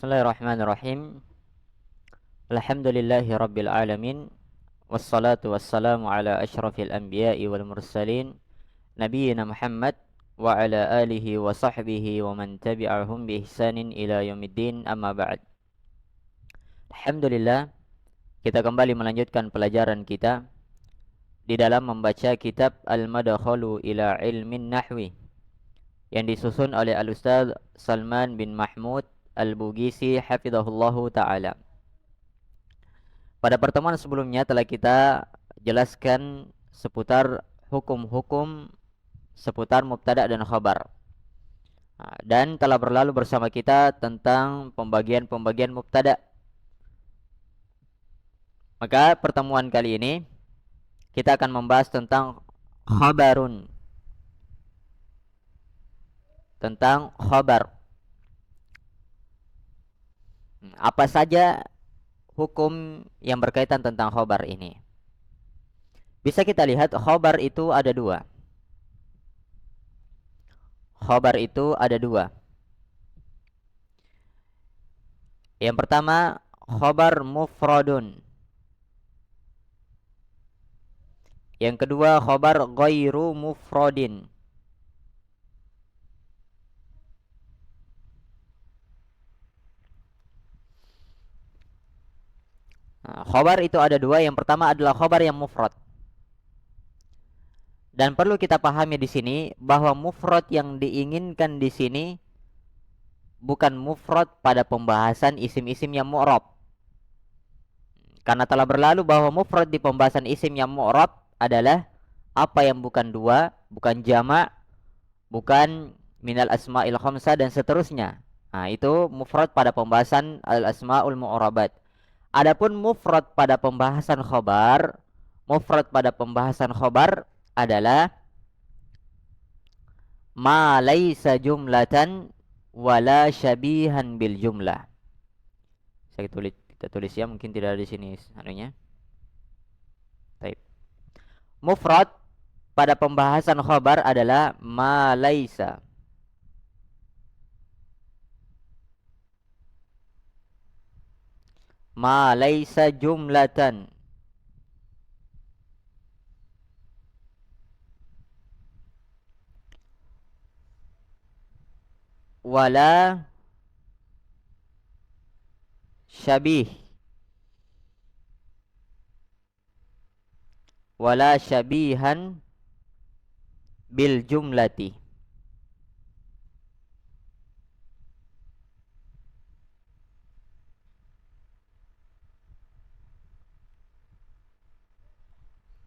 Bismillahirrahmanirrahim. Alhamdulillahi rabbil alamin. Wassalatu wassalamu ala asyrafil anbiya'i wal mursalin Nabiyyina Muhammad wa ala alihi wa sahbihi wa man tabi'ahum bi ihsanin ila yaumiddin, amma ba'd. Alhamdulillah, kita kembali melanjutkan pelajaran kita di dalam membaca kitab Al-Madkhalu ila Ilmin Nahwi yang disusun oleh Al-Ustaz Salman bin Mahmud Al-Bugisi hafizahullahu ta'ala. Pada pertemuan sebelumnya telah kita jelaskan seputar hukum-hukum seputar mubtada dan khabar. Dan telah berlalu bersama kita tentang pembagian-pembagian mubtada. Maka pertemuan kali ini kita akan membahas tentang khabarun. Tentang khabar. Apa saja hukum yang berkaitan tentang khobar ini? Bisa kita lihat khobar itu ada dua. Khobar itu ada dua. Yang pertama, khobar mufradun. Yang kedua, khobar ghairu mufradin. Khobar itu ada dua. Yang pertama adalah khobar yang mufrad. Dan perlu kita pahami di sini bahwa mufrad yang diinginkan di sini bukan mufrad pada pembahasan isim-isim yang mu'rab. Karena telah berlalu bahwa mufrad di pembahasan isim yang mu'rab adalah apa yang bukan dua, bukan jamak, bukan minal asma'il khamsah dan seterusnya. Itu mufrad pada pembahasan al-asma'ul mu'rabat. Adapun mufrad pada pembahasan khobar adalah ma laisa jumlatan wala syabihan bil jumlah. Kita tulis ya, mungkin tidak ada di sini anunya. Baik. Mufrad pada pembahasan khobar adalah ma laisa jumlatan wala syabihan bil jumlati.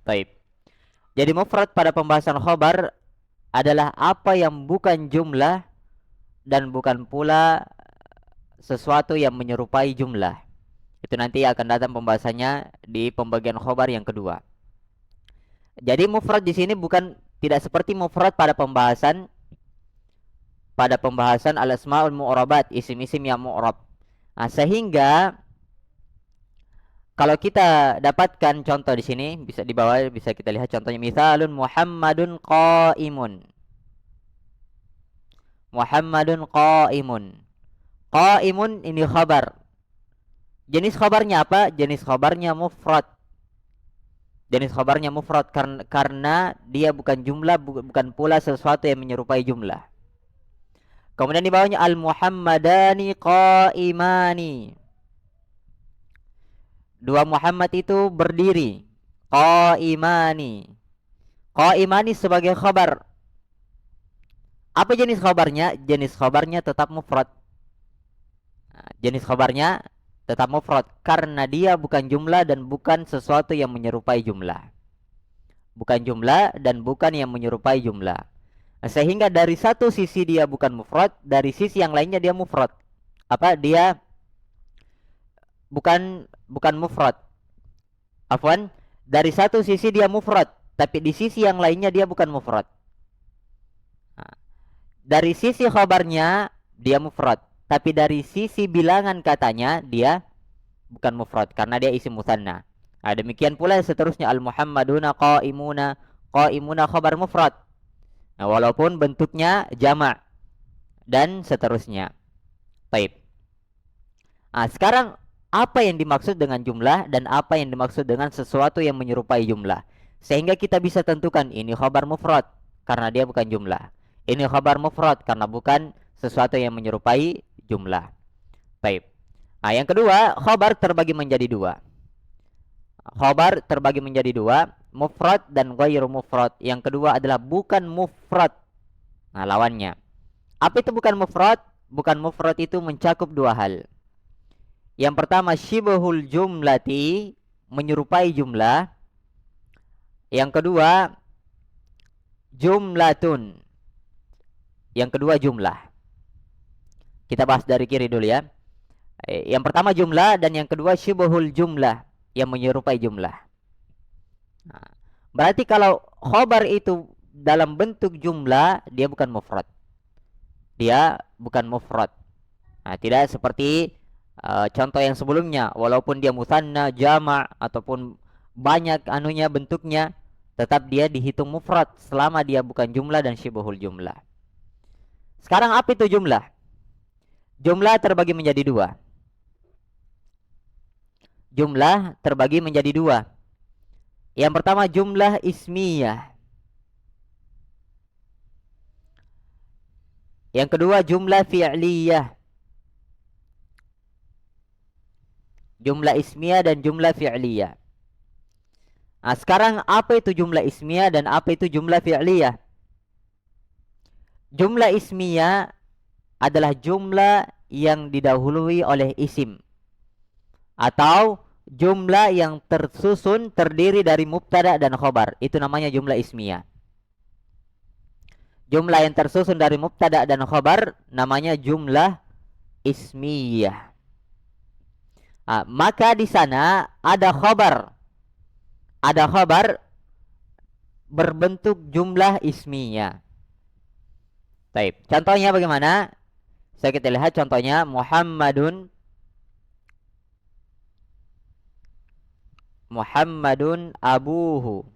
Baik. Jadi mufrad pada pembahasan khobar adalah apa yang bukan jumlah dan bukan pula sesuatu yang menyerupai jumlah. Itu nanti akan datang pembahasannya di pembagian khobar yang kedua. Jadi mufrad di sini tidak seperti mufrad pada pembahasan al-asmaul mu'rabat, isim-isim yang mu'rab. Sehingga kalau kita dapatkan contoh di sini, bisa di bawah bisa kita lihat contohnya. Misalun Muhammadun qa'imun. Muhammadun qa'imun. Qa'imun ini khabar. Jenis khabarnya apa? Jenis khabarnya mufrad. Karena dia bukan jumlah, bukan pula sesuatu yang menyerupai jumlah. Kemudian di bawahnya al-Muhammadani qa'imani. Dua Muhammad itu berdiri. Qa'imani sebagai khabar. Apa jenis khabarnya? Jenis khabarnya tetap mufrad. Karena dia bukan jumlah dan bukan sesuatu yang menyerupai jumlah. Sehingga dari satu sisi dia bukan mufrad, dari sisi yang lainnya dia mufrad. Dia bukan mufrad. Dari satu sisi dia mufrad, tapi di sisi yang lainnya dia bukan mufrad. Dari sisi khabarnya dia mufrad, tapi dari sisi bilangan katanya dia bukan mufrad karena dia isim mutsanna. Demikian pula seterusnya al-Muhammaduna qa'imuna khabar mufrad. Walaupun bentuknya jamak dan seterusnya. Baik. Sekarang apa yang dimaksud dengan jumlah dan apa yang dimaksud dengan sesuatu yang menyerupai jumlah? Sehingga kita bisa tentukan ini khabar mufrad karena dia bukan jumlah. Ini khabar mufrad karena bukan sesuatu yang menyerupai jumlah. Baik. Yang kedua, khabar terbagi menjadi dua. Khabar terbagi menjadi dua, mufrad dan ghairu mufrad. Yang kedua adalah bukan mufrad. Lawannya. Apa itu bukan mufrad? Bukan mufrad itu mencakup dua hal. Yang pertama syibhul jumlati, menyerupai jumlah. Yang kedua jumlatun. Yang kedua jumlah. Kita bahas dari kiri dulu ya. Yang pertama jumlah dan yang kedua syibhul jumlah, yang menyerupai jumlah. Berarti kalau khobar itu dalam bentuk jumlah, dia bukan mufrad. Dia bukan mufrad. Tidak seperti contoh yang sebelumnya, walaupun dia musanna, jama' ataupun banyak anunya bentuknya, tetap dia dihitung mufrad selama dia bukan jumlah dan syibhul jumlah. Sekarang apa itu jumlah? Jumlah terbagi menjadi dua. Jumlah terbagi menjadi dua. Yang pertama jumlah ismiyah. Yang kedua jumlah fi'liyah. Jumlah ismiyah dan jumlah fi'liyah. Sekarang apa itu jumlah ismiyah dan apa itu jumlah fi'liyah? Jumlah ismiyah adalah jumlah yang didahului oleh isim, atau jumlah yang tersusun terdiri dari mubtada dan khobar. Itu namanya jumlah ismiyah. Jumlah yang tersusun dari mubtada dan khobar namanya jumlah ismiyah. Maka di sana ada khobar. Ada khobar berbentuk jumlah ismiyah. Baik, contohnya bagaimana? Saya kita lihat contohnya Muhammadun abuhu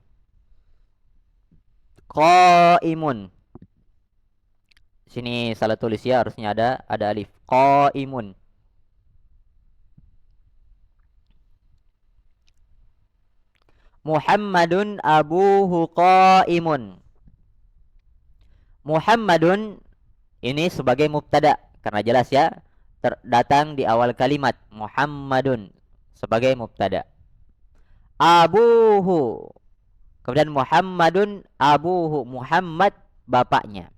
qaimun. Sini salah tulis ya, harusnya ada alif. Qaimun. Muhammadun abuhu qaimun. Muhammadun ini sebagai mubtada karena jelas ya, datang di awal kalimat. Muhammadun sebagai mubtada. Abuhu, kemudian Muhammadun abuhu, Muhammad bapaknya.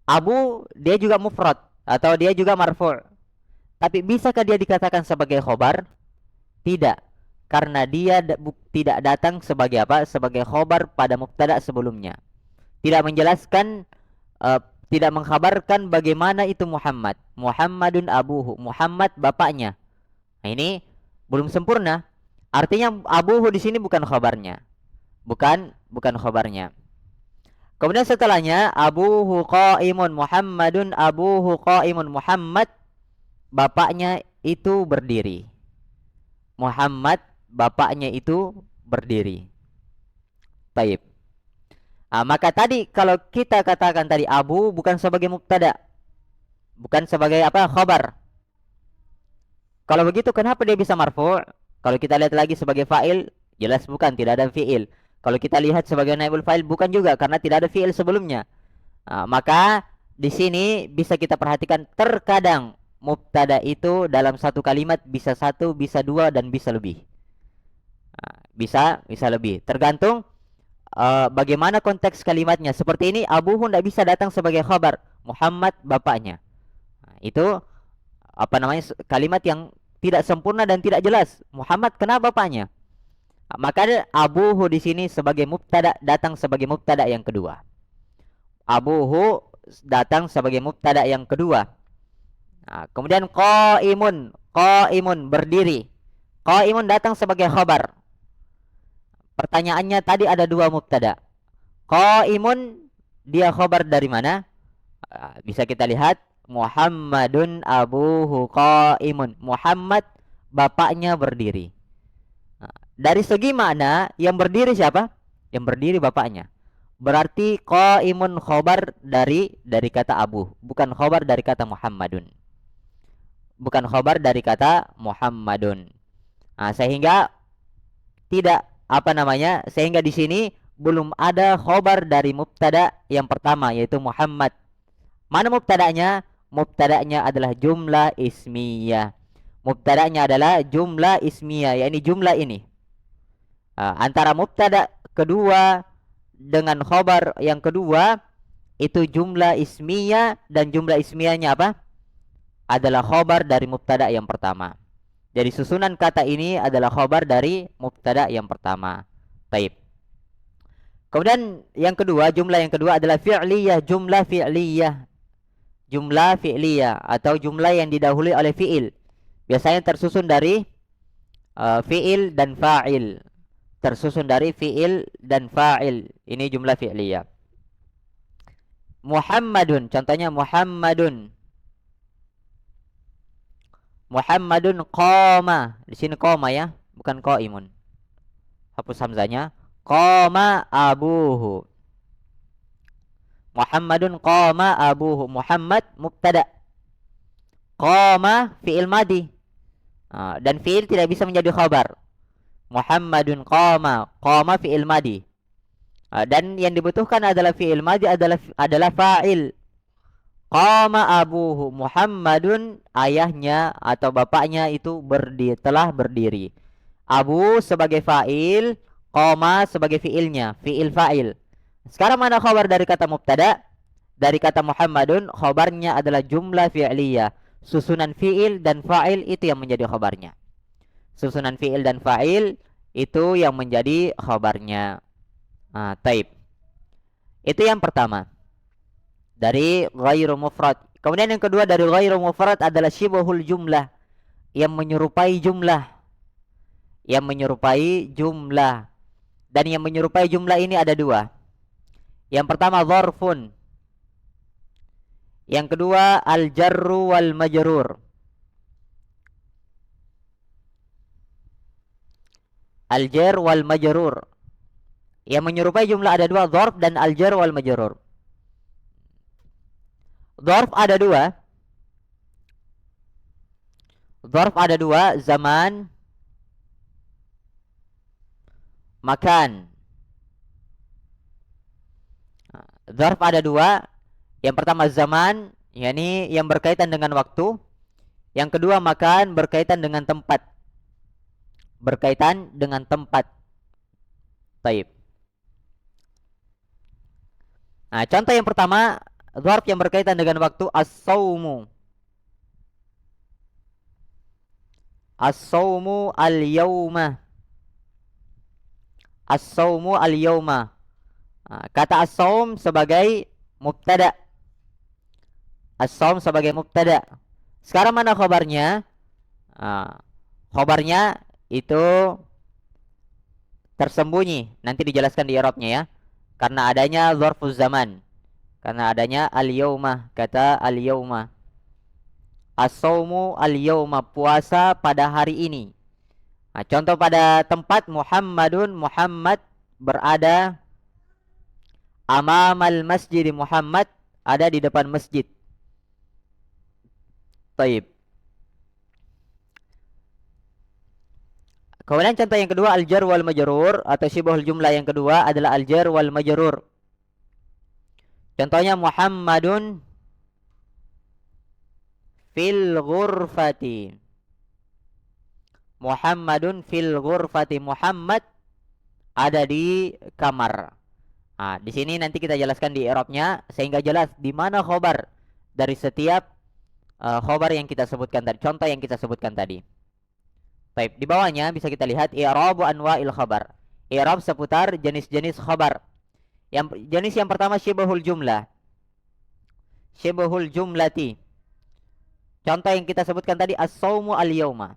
Abu dia juga mufrad atau dia juga marfu'. Tapi bisakah dia dikatakan sebagai khobar? Tidak, karena dia tidak datang sebagai apa? Sebagai khobar pada mubtada sebelumnya. Tidak menjelaskan, tidak mengkhabarkan bagaimana itu Muhammad. Muhammadun abuhu, Muhammad bapaknya. Ini belum sempurna. Artinya abuhu di sini bukan khabarnya. Bukan khabarnya. Kemudian setelahnya abuhu qaimun, Muhammadun abuhu qaimun, Muhammad bapaknya itu berdiri. Muhammad bapaknya itu berdiri. Baik. Maka tadi kalau kita katakan tadi abu bukan sebagai mubtada, bukan sebagai apa? Khabar. Kalau begitu kenapa dia bisa marfu'? Kalau kita lihat lagi sebagai fa'il, jelas bukan, tidak ada fi'il. Kalau kita lihat sebagai naibul fa'il, bukan juga karena tidak ada fi'il sebelumnya. Maka di sini bisa kita perhatikan terkadang mubtada itu dalam satu kalimat bisa satu, bisa dua, dan bisa lebih. Bisa lebih. Tergantung bagaimana konteks kalimatnya. Seperti ini, abuhu tidak bisa datang sebagai khabar. Muhammad bapaknya. Itu apa namanya, kalimat yang tidak sempurna dan tidak jelas. Muhammad kenapa bapaknya? Maka abuhu di sini sebagai mubtada, datang sebagai mubtada yang kedua. Abuhu datang sebagai mubtada yang kedua. Kemudian qaimun berdiri. Qaimun datang sebagai khabar. Pertanyaannya tadi ada dua mubtada. Qaimun dia khabar dari mana? Bisa kita lihat Muhammadun abuhu qaimun. Muhammad bapaknya berdiri. Dari segi makna yang berdiri siapa? Yang berdiri bapaknya. Berarti qaimun khabar dari kata abu, bukan khabar dari kata Muhammadun. bukan khobar dari kata Muhammadun. Nah, sehingga tidak sehingga di sini belum ada khobar dari mubtada yang pertama yaitu Muhammad. Mana mubtada'nya? Mubtada'nya adalah jumlah ismiyah. Mubtada'nya adalah jumlah ismiyah, yakni jumlah ini. Antara mubtada kedua dengan khobar yang kedua itu jumlah ismiyah, dan jumlah ismiyahnya apa? Adalah khobar dari mubtada yang pertama. Jadi susunan kata ini adalah khobar dari mubtada yang pertama. Taib. Kemudian yang kedua, jumlah yang kedua adalah fi'liyah, jumlah fi'liyah. Jumlah fi'liyah atau jumlah yang didahului oleh fi'il. Biasanya tersusun dari fi'il dan fa'il. Tersusun dari fi'il dan fa'il. Ini jumlah fi'liyah. Muhammadun, contohnya Muhammadun. Muhammadun qama. Di sini qama ya, bukan qaimun. Hapus hamzanya. Qama abuhu. Muhammadun qama abuhu. Muhammad mubtada. Qama fi'il madi. Dan fi'il tidak bisa menjadi khabar. Muhammadun qama. Qama fi'il madi. Dan yang dibutuhkan adalah fi'il madi adalah fa'il. Qama abuhu. Muhammadun ayahnya atau bapaknya itu telah berdiri. Abu sebagai fa'il, qama sebagai fi'ilnya, fi'il fa'il. Sekarang mana khabar dari kata mubtada? Dari kata Muhammadun, khabarnya adalah jumlah fi'liyah. Susunan fi'il dan fa'il itu yang menjadi khabarnya. Susunan fi'il dan fa'il itu yang menjadi khabarnya. Taib. Itu yang pertama. Dari ghairu mufrad. Kemudian yang kedua dari ghairu mufrad adalah syibhul jumlah, yang menyerupai jumlah. Yang menyerupai jumlah. Dan yang menyerupai jumlah ini ada dua. Yang pertama dzarfun. Yang kedua al-jarru wal majrur. Al-jar wal majrur. Yang menyerupai jumlah ada dua, dzarf dan al-jar wal majrur. Dzarf ada dua. Dzarf ada dua, zaman, makan. Dzarf ada dua. Yang pertama zaman, yakni yang berkaitan dengan waktu. Yang kedua makan, berkaitan dengan tempat. Berkaitan dengan tempat. Taib. Contoh yang pertama, dzarf yang berkaitan dengan waktu, as-saumu. As-saumu al-yawma. As-saumu al-yawma. Kata as-saum sebagai mubtada. As-saum sebagai mubtada. Sekarang mana khabarnya? Khabarnya itu tersembunyi. Nanti dijelaskan di i'rabnya ya. Karena adanya dzarfuz zaman. Karena adanya al-yawma, kata al-yawma. As-saumu al-yawma, puasa pada hari ini. Contoh pada tempat Muhammadun, Muhammad berada amamal masjid, Muhammad ada di depan masjid. Taib. Kemudian contoh yang kedua al-jar wal majrur atau syibhul jumlah yang kedua adalah al-jar wal majrur. Contohnya Muhammadun fil ghurfati. Muhammadun fil ghurfati. Muhammad ada di kamar. Di sini nanti kita jelaskan di i'rabnya sehingga jelas di mana khobar dari setiap khobar yang kita sebutkan tadi. Contoh yang kita sebutkan tadi. Baik, di bawahnya bisa kita lihat i'rabu anwa'il khabar. I'rab seputar jenis-jenis khabar. Jenis yang pertama syibhul jumlah. Syibhul jumlati. Contoh yang kita sebutkan tadi as-saumu al-yawma.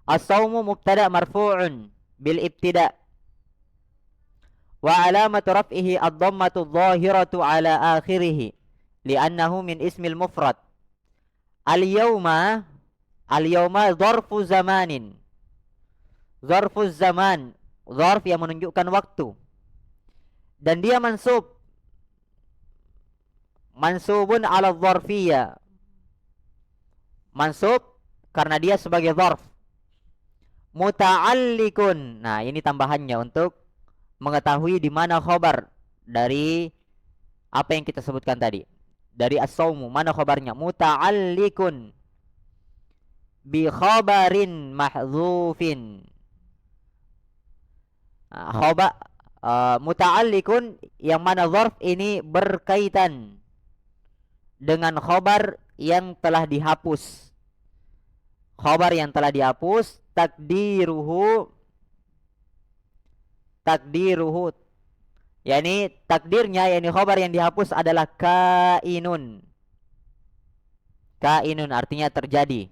As-saumu mubtada marfu'un bil ibtida. Wa alamatu raf'ihi ad-dhammatu adh-dhahiratu ala akhirih li'annahu min ismil mufrad. Al-yawma, al-yawma dzarfu zamanin. Dzarfu zaman, dzarf yang menunjukkan waktu. Dan dia mansubun ala dzarfiyah. Mansub karena dia sebagai dzarf. Muta'alliqun. Nah, ini tambahannya untuk mengetahui di mana khabar dari apa yang kita sebutkan tadi. Dari as-saumu, mana khabarnya? Muta'alliqun bi khabarin mahdzufin. Khabar muta'alliqun yang mana dzarf ini berkaitan dengan khabar yang telah dihapus. Khabar yang telah dihapus, takdiruhu, yakni takdirnya, yakni khabar yang dihapus adalah kainun. Kainun artinya terjadi,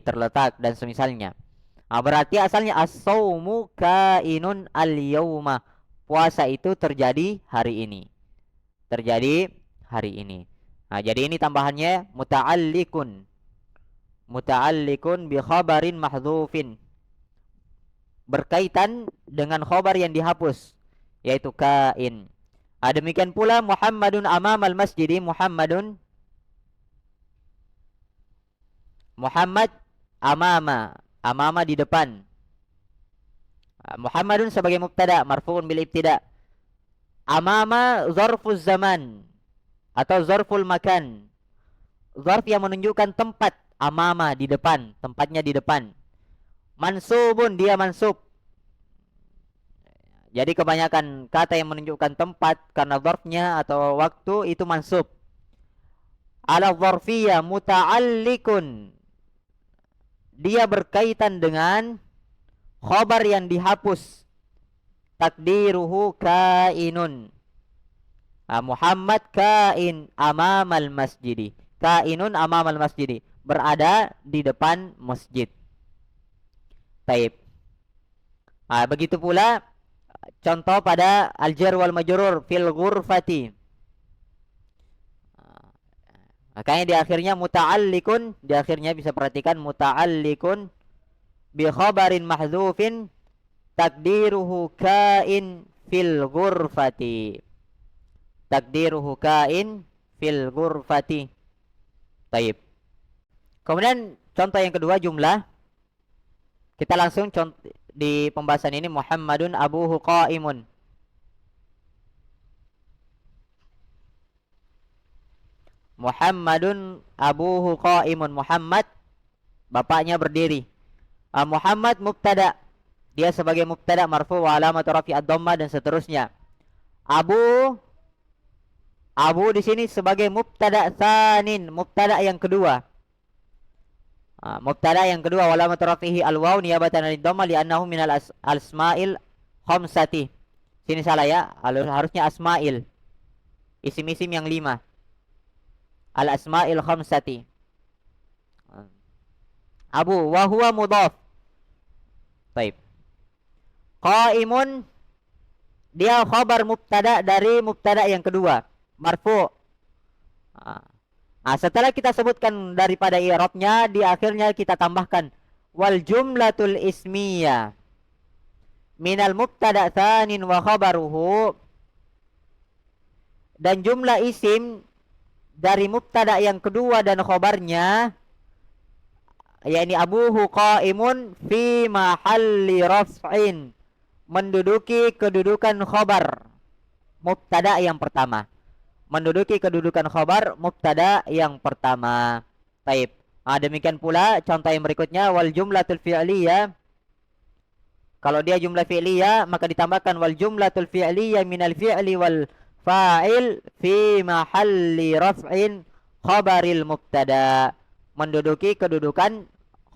terletak dan semisalnya. Berarti asalnya as-saumu kainun al-yauma. Puasa itu terjadi hari ini. Terjadi hari ini. Nah, jadi ini tambahannya muta'alliqun. Muta'alliqun bi khabarin mahdzufin. Berkaitan dengan khabar yang dihapus, yaitu kain. Demikian pula Muhammadun amamal masjidi. Muhammadun, Muhammad amama di depan. Muhammadun sebagai mubtada marfu'un bil ibtida. Amama zarfuz zaman atau zarful makan. Zarf yang menunjukkan tempat. Amama di depan, tempatnya di depan. Mansubun, dia mansub. Jadi kebanyakan kata yang menunjukkan tempat karena zarfnya atau waktu itu mansub. Ala zarfiyah muta'alliqun. Dia berkaitan dengan khabar yang dihapus. Takdiruhu kainun. Muhammad kain amamal masjidi. Kainun amamal masjidi. Berada di depan masjid. Taib. Begitu pula contoh pada al-jar wal majrur fil ghurfati. Makanya di akhirnya muta'alliqun, di akhirnya bisa perhatikan muta'alliqun bi khabarin mahdzufin takdiruhu kain fil ghurfati. Takdiruhu kain fil ghurfati. Taib. Kemudian contoh yang kedua jumlah. Kita langsung di pembahasan ini Muhammadun abuhu qaimun. Muhammadun abuhu qaimun. Muhammad bapaknya berdiri. Muhammad mubtada. Dia sebagai mubtada marfu wa alamat rafi ad-dhammah dan seterusnya. Abu di sini sebagai mubtada tsanin, mubtada yang kedua. Mubtada yang kedua walamat rafihi al-waw niyabatan anid-dhammah li'annahu minal asma'il khamsati. Sini salah ya, harusnya asma'il. Isim-isim yang 5. Al-asma'il khamsati. Abu wa huwa mudhaf. Baik. Qaimun, dia khabar mubtada dari mubtada yang kedua, marfu'. Setelah kita sebutkan daripada i'rabnya, di akhirnya kita tambahkan wal jumlatul ismiyah minal mubtada tsanin wa khabaruhu, dan jumlah isim dari mubtada yang kedua dan khabarnya, yakni abuhu qaimun fi mahalli raf'in, menduduki kedudukan khabar mubtada yang pertama. Menduduki kedudukan khabar mubtada yang pertama. Taib. Demikian pula contoh yang berikutnya wal jumlatul fi'liyah. Kalau dia jumlah fi'liyah maka ditambahkan wal jumlatul fi'liyah minal fi'li wal fa'il fi mahalli raf'in khabaril mubtada. Menduduki kedudukan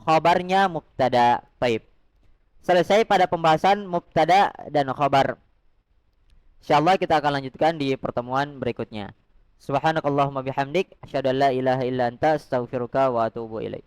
khabarnya mubtada. Taib. Selesai pada pembahasan mubtada dan khabar. Insyaallah kita akan lanjutkan di pertemuan berikutnya. Subhanakallahumma bihamdik asyhadu an la ilaha illa anta astaghfiruka wa atubu ilaik.